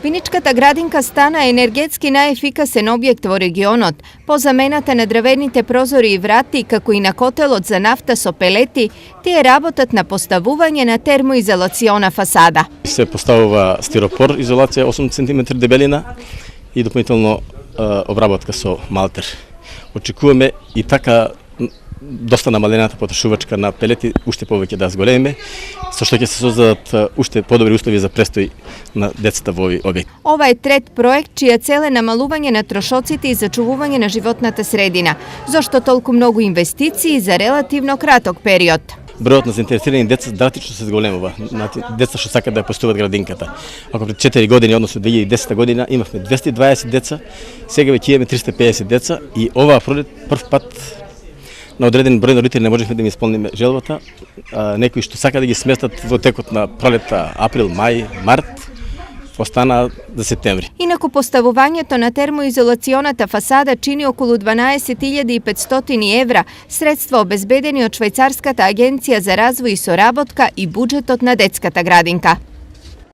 Виничката градинка стана енергетски најефикасен објект во регионот. По замената на дрвените прозори и врати, како и на котелот за нафта со пелети, тие работат на поставување на термоизолациона фасада. Се поставува стиропор изолација 8 cm дебелина и допълнително обработка со малтер. Очекуваме и така доста намалената потрошувачка на пелети уште повеќе да зголеме, со што ќе се создадат уште подобри услови за престој на децата во овој објект. Ова е трет проект чија цел е намалување на трошоците и зачувување на животната средина. Зошто толку многу инвестиции за релативно краток период? Бројот на заинтересирани деца драстично се зголемува. Деца што сакаат да ја постуват градинката. Ако пред 4 години, односно 2010 година, имавме 220 деца, сега веќе имаме 350 деца и оваа пролет прв пат на одреден број на родители не можевме да им исполниме желбата. Некои што сака да ги сместат во текот на пролетта, април, мај, март, остана за септември. Инаку поставувањето на термоизолационата фасада чини околу 12.500 евра, средства обезбедени од Швајцарската агенција за развој и соработка и буџетот на детската градинка.